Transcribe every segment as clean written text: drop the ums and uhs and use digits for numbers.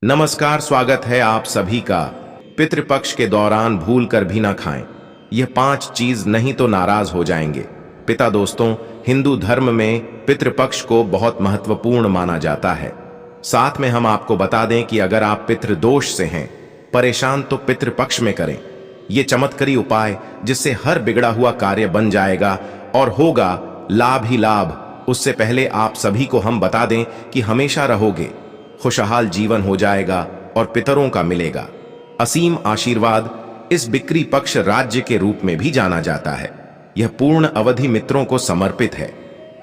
नमस्कार, स्वागत है आप सभी का। पितृपक्ष के दौरान भूल कर भी ना खाएं। यह 5 चीज नहीं तो नाराज हो जाएंगे। पिता दोस्तों, हिंदू धर्म में पितृपक्ष को बहुत महत्वपूर्ण माना जाता है। साथ में हम आपको बता दें कि अगर आप पितृदोष से हैं परेशान तो पितृपक्ष में करें। ये चमत्कारी उपाय जिससे हर बिगड़ा हुआ कार्य बन जाएगा और होगा लाभ ही लाभ। उससे पहले आप सभी को हम बता दें कि हमेशा रहोगे, खुशहाल जीवन हो जाएगा और पितरों का मिलेगा असीम आशीर्वाद। इस बिक्री पक्ष राज्य के रूप में भी जाना जाता है। यह पूर्ण अवधि मित्रों को समर्पित है।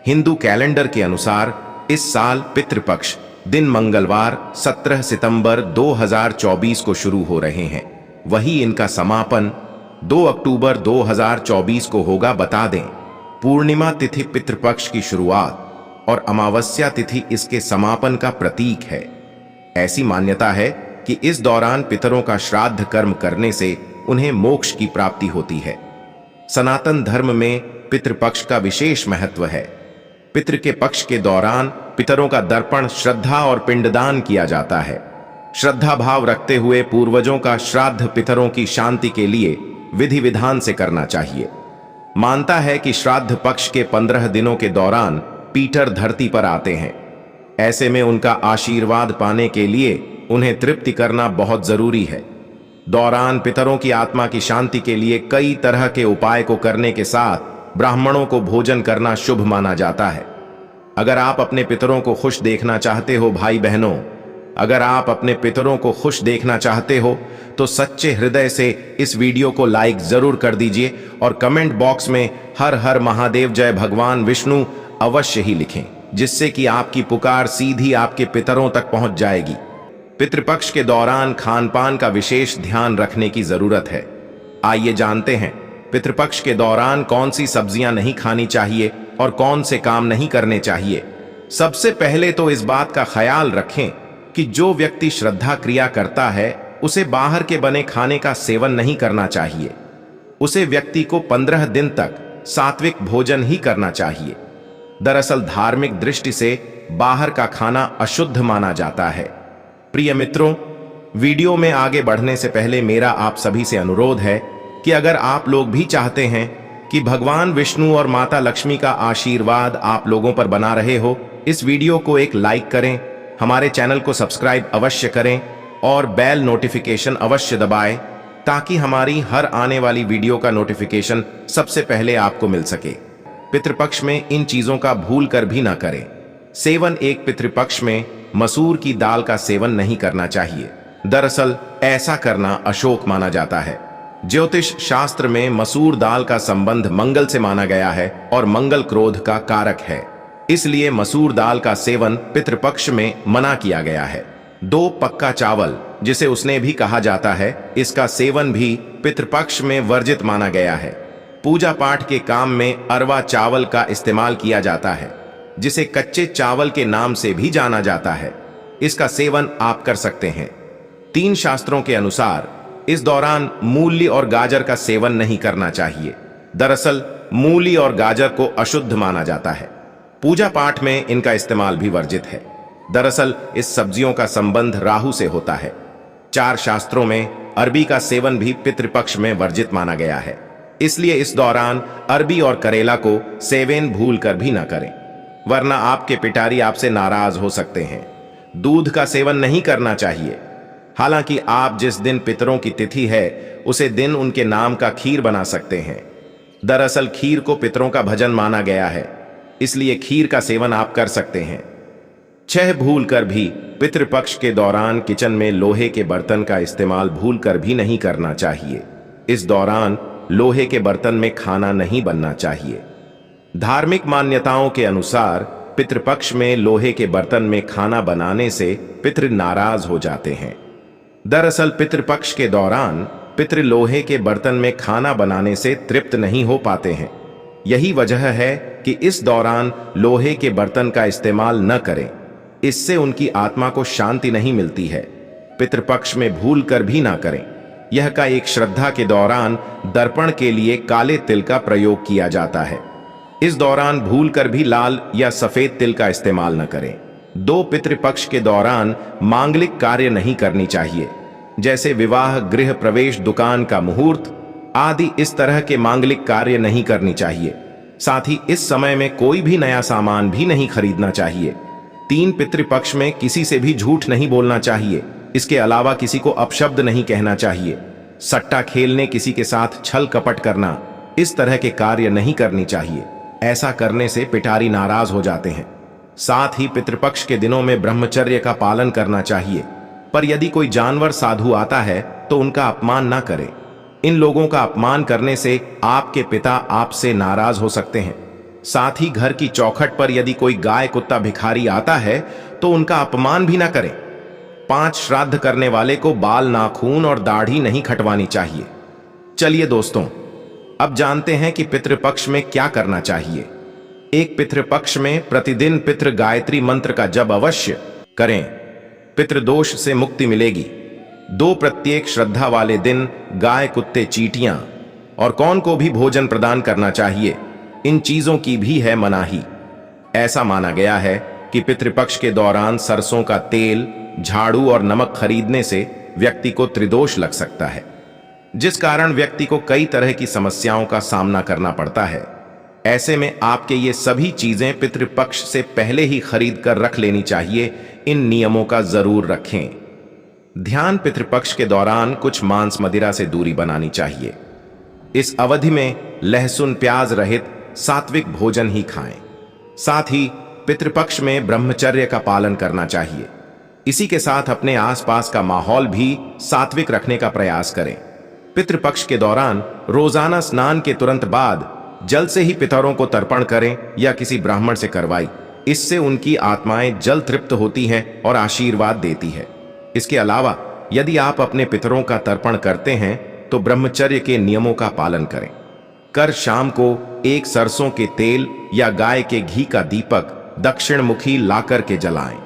हिंदू कैलेंडर के अनुसार इस साल पितृपक्ष दिन मंगलवार 17 सितंबर 2024 को शुरू हो रहे हैं। वही इनका समापन 2 अक्टूबर 2024 को होगा। बता दें, पूर्णिमा तिथि पितृपक्ष की शुरुआत और अमावस्या तिथि इसके समापन का प्रतीक है। ऐसी मान्यता है कि इस दौरान पितरों का श्राद्ध कर्म करने से उन्हें मोक्ष की प्राप्ति होती है। सनातन धर्म में पितृपक्ष का विशेष महत्व है। पितृ के पक्ष के दौरान पितरों का दर्पण, श्रद्धा और पिंडदान किया जाता है। श्रद्धा भाव रखते हुए पूर्वजों का श्राद्ध पितरों की शांति के लिए विधि विधान से करना चाहिए। मानता है कि श्राद्ध पक्ष के 15 दिनों के दौरान पीटर धरती पर आते हैं। ऐसे में उनका आशीर्वाद पाने के लिए उन्हें तृप्ति करना बहुत जरूरी है। दौरान पितरों की आत्मा की शांति के लिए कई तरह के उपाय को करने के साथ ब्राह्मणों को भोजन करना शुभ माना जाता है। अगर आप अपने पितरों को खुश देखना चाहते हो भाई बहनों, अगर आप अपने पितरों को खुश देखना चाहते हो तो सच्चे हृदय से इस वीडियो को लाइक जरूर कर दीजिए और कमेंट बॉक्स में हर हर महादेव, जय भगवान विष्णु अवश्य ही लिखें, जिससे कि आपकी पुकार सीधी आपके पितरों तक पहुंच जाएगी। पितृपक्ष के दौरान खान पान का विशेष ध्यान रखने की जरूरत है। आइए जानते हैं पितृपक्ष के दौरान कौन सी सब्जियां नहीं खानी चाहिए और कौन से काम नहीं करने चाहिए। सबसे पहले तो इस बात का ख्याल रखें कि जो व्यक्ति श्रद्धा क्रिया करता है उसे बाहर के बने खाने का सेवन नहीं करना चाहिए। उसे व्यक्ति को 15 दिन तक सात्विक भोजन ही करना चाहिए। दरअसल धार्मिक दृष्टि से बाहर का खाना अशुद्ध माना जाता है। प्रिय मित्रों, वीडियो में आगे बढ़ने से पहले मेरा आप सभी से अनुरोध है कि अगर आप लोग भी चाहते हैं कि भगवान विष्णु और माता लक्ष्मी का आशीर्वाद आप लोगों पर बना रहे हो, इस वीडियो को एक लाइक करें, हमारे चैनल को सब्सक्राइब अवश्य करें और बेल नोटिफिकेशन अवश्य दबाएं ताकि हमारी हर आने वाली वीडियो का नोटिफिकेशन सबसे पहले आपको मिल सके। पितृपक्ष में इन चीजों का भूल कर भी ना करें। सेवन एक पितृपक्ष में मसूर की दाल का सेवन नहीं करना चाहिए। दरअसल ऐसा करना अशुभ माना जाता है। ज्योतिष शास्त्र में मसूर दाल का संबंध मंगल से माना गया है और मंगल क्रोध का कारक है। इसलिए मसूर दाल का सेवन पितृपक्ष में मना किया गया है। 2 पक्का चावल, जिसे उसने भी कहा जाता है, इसका सेवन भी पितृपक्ष में वर्जित माना गया है। पूजा पाठ के काम में अरवा चावल का इस्तेमाल किया जाता है, जिसे कच्चे चावल के नाम से भी जाना जाता है। इसका सेवन आप कर सकते हैं। 3 शास्त्रों के अनुसार इस दौरान मूली और गाजर का सेवन नहीं करना चाहिए। दरअसल मूली और गाजर को अशुद्ध माना जाता है। पूजा पाठ में इनका इस्तेमाल भी वर्जित है। दरअसल इस सब्जियों का संबंध राहु से होता है। 4 शास्त्रों में अरबी का सेवन भी पितृपक्ष में वर्जित माना गया है। इसलिए इस दौरान अरबी और करेला को सेवन भूल कर भी ना करें, वरना आपके पिटारी आपसे नाराज हो सकते हैं। दूध का सेवन नहीं करना चाहिए। हालांकि आप जिस दिन पितरों की तिथि है उसे दिन उनके नाम का खीर बना सकते हैं। दरअसल खीर को पितरों का भजन माना गया है, इसलिए खीर का सेवन आप कर सकते हैं। 6 भूल कर भी पितृपक्ष के दौरान किचन में लोहे के बर्तन का इस्तेमाल भूल कर भी नहीं करना चाहिए। इस दौरान लोहे के बर्तन में खाना नहीं बनना चाहिए। धार्मिक मान्यताओं के अनुसार पितृपक्ष में लोहे के बर्तन में खाना बनाने से पितृ नाराज हो जाते हैं। दरअसल पितृपक्ष के दौरान पितृ लोहे के बर्तन में खाना बनाने से तृप्त नहीं हो पाते हैं। यही वजह है कि इस दौरान लोहे के बर्तन का इस्तेमाल न करें। इससे उनकी आत्मा को शांति नहीं मिलती है। पितृपक्ष में भूल कर भी ना करें। यह का एक श्रद्धा के दौरान दर्पण के लिए काले तिल का प्रयोग किया जाता है। इस दौरान भूल कर भी लाल या सफेद तिल का इस्तेमाल न करें। दो पितृपक्ष के दौरान मांगलिक कार्य नहीं करनी चाहिए, जैसे विवाह, गृह प्रवेश, दुकान का मुहूर्त आदि। इस तरह के मांगलिक कार्य नहीं करनी चाहिए। साथ ही इस समय में कोई भी नया सामान भी नहीं खरीदना चाहिए। तीन पितृपक्ष में किसी से भी झूठ नहीं बोलना चाहिए। इसके अलावा किसी को अपशब्द नहीं कहना चाहिए। सट्टा खेलने, किसी के साथ छल कपट करना, इस तरह के कार्य नहीं करनी चाहिए। ऐसा करने से पिटारी नाराज हो जाते हैं। साथ ही पितृपक्ष के दिनों में ब्रह्मचर्य का पालन करना चाहिए। पर यदि कोई जानवर, साधु आता है तो उनका अपमान ना करें। इन लोगों का अपमान करने से आपके पिता आपसे नाराज हो सकते हैं। साथ ही घर की चौखट पर यदि कोई गाय, कुत्ता, भिखारी आता है तो उनका अपमान भी ना करें। 5 श्राद्ध करने वाले को बाल, नाखून और दाढ़ी नहीं खटवानी चाहिए। चलिए दोस्तों, अब जानते हैं कि पितृपक्ष में क्या करना चाहिए। एक पितृपक्ष में प्रतिदिन पितृ गायत्री मंत्र का जप अवश्य करें। पितृदोष से मुक्ति मिलेगी। 2 प्रत्येक श्रद्धा वाले दिन गाय, कुत्ते, चींटियां और कौन को भी भोजन प्रदान करना चाहिए। इन चीजों की भी है मनाही। ऐसा माना गया है कि पितृपक्ष के दौरान सरसों का तेल, झाड़ू और नमक खरीदने से व्यक्ति को त्रिदोष लग सकता है, जिस कारण व्यक्ति को कई तरह की समस्याओं का सामना करना पड़ता है। ऐसे में आपके ये सभी चीजें पितृपक्ष से पहले ही खरीद कर रख लेनी चाहिए। इन नियमों का जरूर रखें। ध्यान, पितृपक्ष के दौरान कुछ मांस मदिरा से दूरी बनानी चाहिए। इस अवधि में लहसुन, प्याज रहित सात्विक भोजन ही खाएं। साथ ही पितृपक्ष में ब्रह्मचर्य का पालन करना चाहिए। इसी के साथ अपने आसपास का माहौल भी सात्विक रखने का प्रयास करें। पितृपक्ष के दौरान रोजाना स्नान के तुरंत बाद जल से ही पितरों को तर्पण करें या किसी ब्राह्मण से करवाई। इससे उनकी आत्माएं जल तृप्त होती हैं और आशीर्वाद देती है। इसके अलावा यदि आप अपने पितरों का तर्पण करते हैं तो ब्रह्मचर्य के नियमों का पालन करें। कर शाम को एक सरसों के तेल या गाय के घी का दीपक दक्षिण मुखी लाकर के जलाएं।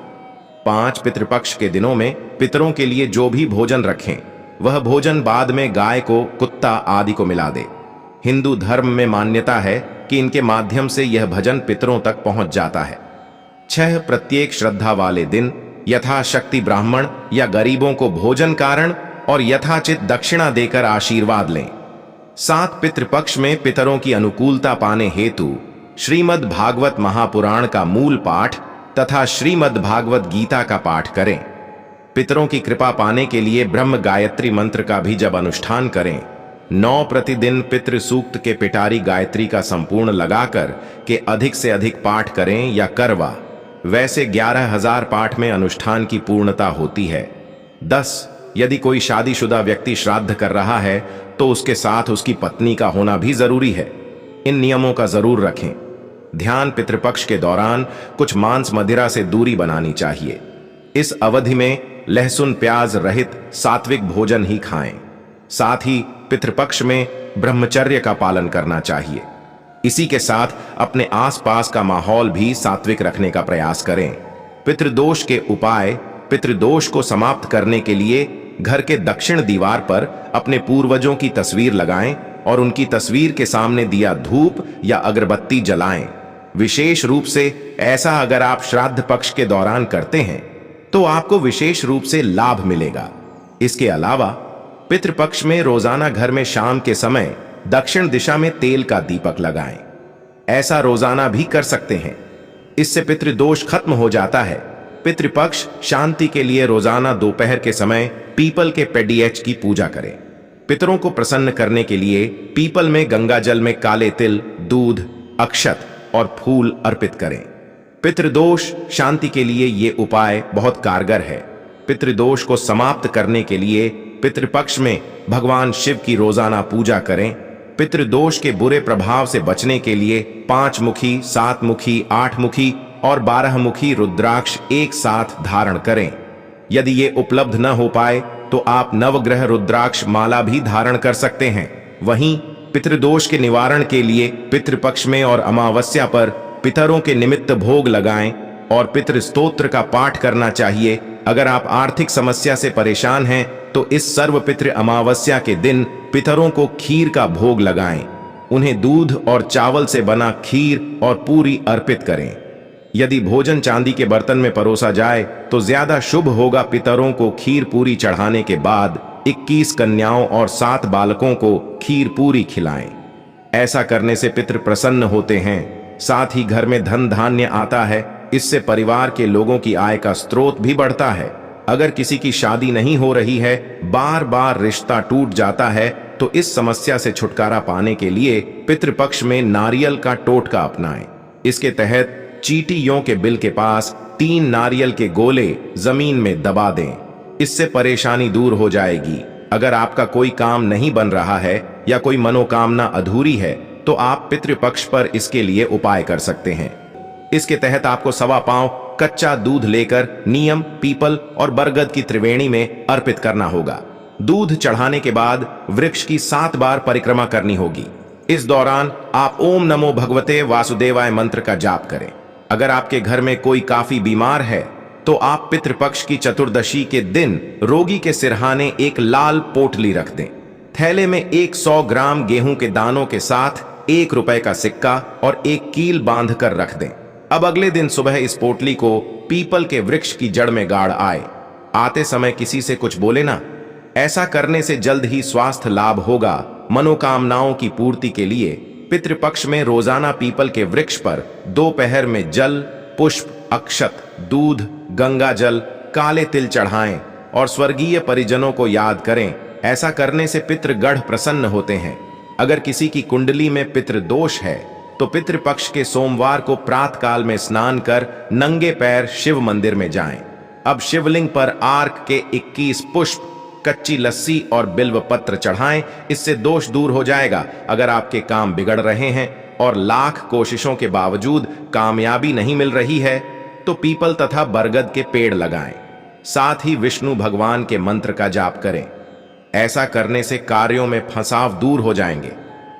5 पितृपक्ष के दिनों में पितरों के लिए जो भी भोजन रखें, वह भोजन बाद में गाय को, कुत्ता आदि को मिला दे। हिंदू धर्म में मान्यता है कि इनके माध्यम से यह भजन पितरों तक पहुंच जाता है। 6 प्रत्येक श्रद्धा वाले दिन यथाशक्ति ब्राह्मण या गरीबों को भोजन कारण और यथाचित दक्षिणा देकर आशीर्वाद लें। 7 पितृपक्ष में पितरों की अनुकूलता पाने हेतु श्रीमद् भागवत महापुराण का मूल पाठ तथा श्रीमद् भागवत गीता का पाठ करें। पितरों की कृपा पाने के लिए ब्रह्म गायत्री मंत्र का भी जब अनुष्ठान करें। 9 प्रतिदिन पितृ सूक्त के पिटारी गायत्री का संपूर्ण लगाकर के अधिक से अधिक पाठ करें या करवा। वैसे 11,000 पाठ में अनुष्ठान की पूर्णता होती है। 10 यदि कोई शादीशुदा व्यक्ति श्राद्ध कर रहा है तो उसके साथ उसकी पत्नी का होना भी जरूरी है। इन नियमों का जरूर रखें। ध्यान, पितृपक्ष के दौरान कुछ मांस मदिरा से दूरी बनानी चाहिए। इस अवधि में लहसुन, प्याज रहित सात्विक भोजन ही खाएं। साथ ही पितृपक्ष में ब्रह्मचर्य का पालन करना चाहिए। इसी के साथ अपने आसपास का माहौल भी सात्विक रखने का प्रयास करें। पितृदोष के उपाय, पितृदोष को समाप्त करने के लिए घर के दक्षिण दीवार पर अपने पूर्वजों की तस्वीर लगाएं और उनकी तस्वीर के सामने दिया धूप या अगरबत्ती जलाएं। विशेष रूप से ऐसा अगर आप श्राद्ध पक्ष के दौरान करते हैं तो आपको विशेष रूप से लाभ मिलेगा। इसके अलावा पितृपक्ष में रोजाना घर में शाम के समय दक्षिण दिशा में तेल का दीपक लगाएं। ऐसा रोजाना भी कर सकते हैं। इससे पितृदोष खत्म हो जाता है। पितृपक्ष शांति के लिए रोजाना दोपहर के समय पीपल के पेड़िएच की पूजा करें। पितरों को प्रसन्न करने के लिए पीपल में गंगा जल में काले तिल, दूध, अक्षत और फूल अर्पित करें। पितृदोष शांति के लिए ये उपाय बहुत कारगर है। पितृदोष को समाप्त करने के लिए पितृपक्ष में भगवान शिव की रोजाना पूजा करें। पितृदोष के बुरे प्रभाव से बचने के लिए 5 मुखी, 7 मुखी, 8 मुखी और 12 मुखी रुद्राक्ष एक साथ धारण करें। यदि ये उपलब्ध न हो पाए तो आप नवग्रह रुद्राक्ष माला भी धारण कर सकते हैं। वहीं पितृदोष के निवारण के लिए पितृपक्ष में और अमावस्या पर पितरों के निमित्त भोग लगाएं और पितृ स्तोत्र का पाठ करना चाहिए। अगर आप आर्थिक समस्या से परेशान हैं तो इस सर्व पितृ अमावस्या के दिन पितरों को खीर का भोग लगाएं। उन्हें दूध और चावल से बना खीर और पूरी अर्पित करें। यदि भोजन चांदी के बर्तन में परोसा जाए तो ज्यादा शुभ होगा। पितरों को खीर पूरी चढ़ाने के बाद 21 कन्याओं और 7 बालकों को खीर पूरी खिलाएं। ऐसा करने से पितृ प्रसन्न होते हैं, साथ ही घर में धन धान्य आता है। इससे परिवार के लोगों की आय का स्रोत भी बढ़ता है। अगर किसी की शादी नहीं हो रही है, बार बार रिश्ता टूट जाता है, तो इस समस्या से छुटकारा पाने के लिए पितृपक्ष में नारियल का टोटका अपनाएं। इसके तहत चींटियों के बिल के पास 3 नारियल के गोले जमीन में दबा दें। इससे परेशानी दूर हो जाएगी। अगर आपका कोई काम नहीं बन रहा है या कोई मनोकामना अधूरी है तो आप पितृपक्ष पर इसके लिए उपाय कर सकते हैं। इसके तहत आपको 1.25 पाव कच्चा दूध लेकर नीम, पीपल और बरगद की त्रिवेणी में अर्पित करना होगा। दूध चढ़ाने के बाद वृक्ष की 7 बार परिक्रमा करनी होगी। इस दौरान आप ओम नमो भगवते वासुदेवाय मंत्र का जाप करें। अगर आपके घर में कोई काफी बीमार है तो आप पितृपक्ष की चतुर्दशी के दिन रोगी के सिरहाने एक लाल पोटली रख दें। थैले में 100 ग्राम गेहूं के दानों के साथ 1 रुपए का सिक्का और एक कील बांध कर रख दें। अब अगले दिन सुबह इस पोटली को पीपल के वृक्ष की जड़ में गाड़ आए। आते समय किसी से कुछ बोले ना। ऐसा करने से जल्द ही स्वास्थ्य लाभ होगा। मनोकामनाओं की पूर्ति के लिए पितृपक्ष में रोजाना पीपल के वृक्ष पर दोपहर में जल, पुष्प, अक्षत, दूध, गंगा जल, काले तिल चढ़ाएं और स्वर्गीय परिजनों को याद करें। ऐसा करने से पितृगढ़ प्रसन्न होते हैं। अगर किसी की कुंडली में पितृदोष है तो पितृपक्ष के सोमवार को प्रातःकाल में स्नान कर नंगे पैर शिव मंदिर में जाएं। अब शिवलिंग पर आर्क के 21 पुष्प, कच्ची लस्सी और बिल्व पत्र चढ़ाएं। इससे दोष दूर हो जाएगा। अगर आपके काम बिगड़ रहे हैं और लाख कोशिशों के बावजूद कामयाबी नहीं मिल रही है तो पीपल तथा बरगद के पेड़ लगाएं। साथ ही विष्णु भगवान के मंत्र का जाप करें। ऐसा करने से कार्यों में फंसाव दूर हो जाएंगे।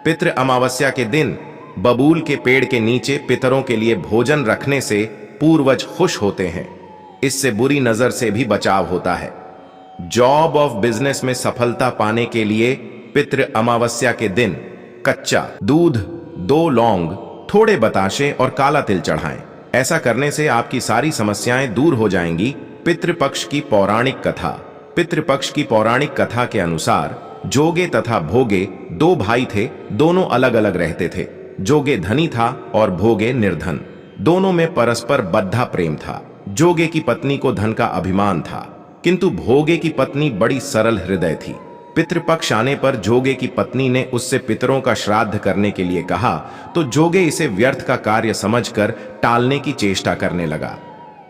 पितृ अमावस्या के दिन बबूल के पेड़ के नीचे पितरों के लिए भोजन रखने से पूर्वज खुश होते हैं। इससे बुरी नजर से भी बचाव होता है। जॉब ऑफ बिजनेस में सफलता पाने के लिए पितृ अमावस्या के दिन कच्चा दूध, 2 लौंग, थोड़े बताशे और काला तिल चढ़ाएं। ऐसा करने से आपकी सारी समस्याएं दूर हो जाएंगी। पितृपक्ष की पौराणिक कथा। पितृपक्ष की पौराणिक कथा के अनुसार जोगे तथा भोगे 2 भाई थे। दोनों अलग अलग रहते थे। जोगे धनी था और भोगे निर्धन। दोनों में परस्पर बद्धा प्रेम था। जोगे की पत्नी को धन का अभिमान था, किंतु भोगे की पत्नी बड़ी सरल हृदय थी। पितृपक्ष आने पर जोगे की पत्नी ने उससे पितरों का श्राद्ध करने के लिए कहा तो जोगे इसे व्यर्थ का कार्य समझकर टालने की चेष्टा करने लगा।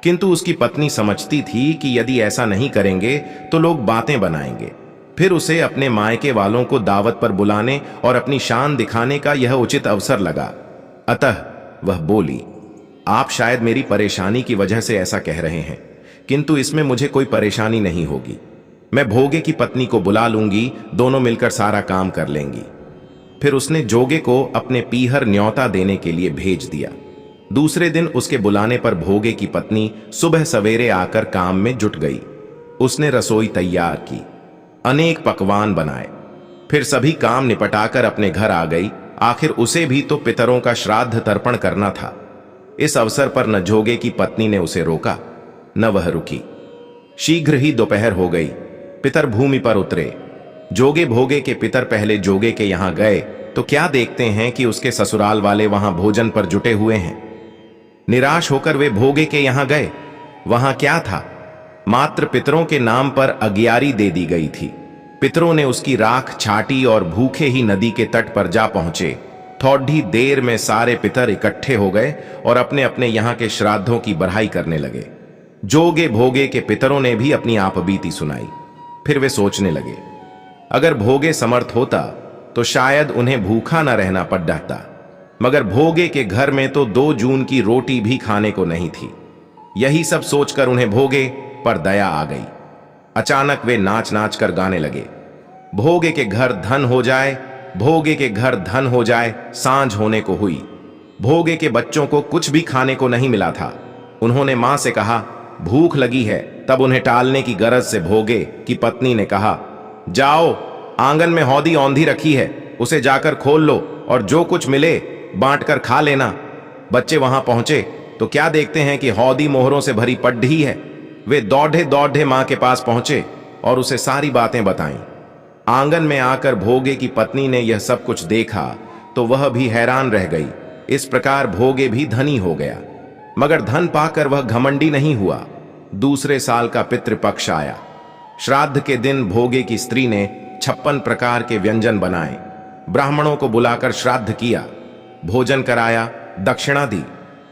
किंतु उसकी पत्नी समझती थी कि यदि ऐसा नहीं करेंगे तो लोग बातें बनाएंगे। फिर उसे अपने मायके वालों को दावत पर बुलाने और अपनी शान दिखाने का यह उचित अवसर लगा। अतः वह बोली, आप शायद मेरी परेशानी की वजह से ऐसा कह रहे हैं, किंतु इसमें मुझे कोई परेशानी नहीं होगी। मैं भोगे की पत्नी को बुला लूंगी, दोनों मिलकर सारा काम कर लेंगी। फिर उसने जोगे को अपने पीहर न्योता देने के लिए भेज दिया। दूसरे दिन उसके बुलाने पर भोगे की पत्नी सुबह सवेरे आकर काम में जुट गई। उसने रसोई तैयार की, अनेक पकवान बनाए, फिर सभी काम निपटाकर अपने घर आ गई। आखिर उसे भी तो पितरों का श्राद्ध तर्पण करना था। इस अवसर पर न जोगे की पत्नी ने उसे रोका न वह रुकी। शीघ्र ही दोपहर हो गई। पितर भूमि पर उतरे। जोगे भोगे के पितर पहले जोगे के यहां गए तो क्या देखते हैं कि उसके ससुराल वाले वहां भोजन पर जुटे हुए हैं। निराश होकर वे भोगे के यहां गए। वहां क्या था, मात्र पितरों के नाम पर अगियारी दे दी गई थी। पितरों ने उसकी राख छाटी और भूखे ही नदी के तट पर जा पहुंचे। थोड़ी देर में सारे पितर इकट्ठे हो गए और अपने अपने यहां के श्राद्धों की बड़ाई करने लगे। जोगे भोगे के पितरों ने भी अपनी आपबीती सुनाई। फिर वे सोचने लगे, अगर भोगे समर्थ होता तो शायद उन्हें भूखा न रहना पड़ जाता, मगर भोगे के घर में तो 2 जून की रोटी भी खाने को नहीं थी। यही सब सोचकर उन्हें भोगे पर दया आ गई। अचानक वे नाच नाच कर गाने लगे, भोगे के घर धन हो जाए, भोगे के घर धन हो जाए। सांझ होने को हुई। भोगे के बच्चों को कुछ भी खाने को नहीं मिला था। उन्होंने मां से कहा, भूख लगी है। तब उन्हें टालने की गरज से भोगे की पत्नी ने कहा, जाओ, आंगन में हौदी औंधी रखी है, उसे जाकर खोल लो और जो कुछ मिले बांट कर खा लेना। बच्चे वहां पहुंचे तो क्या देखते हैं कि हौदी मोहरों से भरी पड्ढी है। वे दौड़े दौड़े मां के पास पहुंचे और उसे सारी बातें बताईं। आंगन में आकर भोगे की पत्नी ने यह सब कुछ देखा तो वह भी हैरान रह गई। इस प्रकार भोगे भी धनी हो गया, मगर धन पाकर वह घमंडी नहीं हुआ। दूसरे साल का पितृपक्ष आया। श्राद्ध के दिन भोगे की स्त्री ने 56 प्रकार के व्यंजन बनाए, ब्राह्मणों को बुलाकर श्राद्ध किया, भोजन कराया, दक्षिणा दी।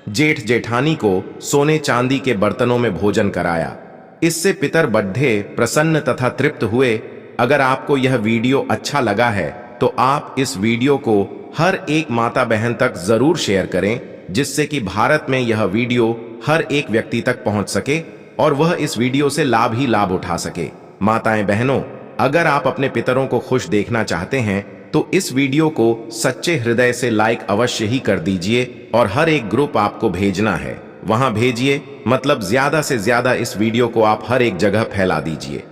जेठ जेठानी को सोने चांदी के बर्तनों में भोजन कराया। इससे पितर बड्ढे प्रसन्न तथा तृप्त हुए। अगर आपको यह वीडियो अच्छा लगा है तो आप इस वीडियो को हर एक माता बहन तक जरूर शेयर करें, जिससे कि भारत में यह वीडियो हर एक व्यक्ति तक पहुंच सके और वह इस वीडियो से लाभ ही लाभ उठा सके। माताएं बहनों, अगर आप अपने पितरों को खुश देखना चाहते हैं तो इस वीडियो को सच्चे हृदय से लाइक अवश्य ही कर दीजिए और हर एक ग्रुप आपको भेजना है वहां भेजिए, मतलब ज्यादा से ज्यादा इस वीडियो को आप हर एक जगह फैला दीजिए।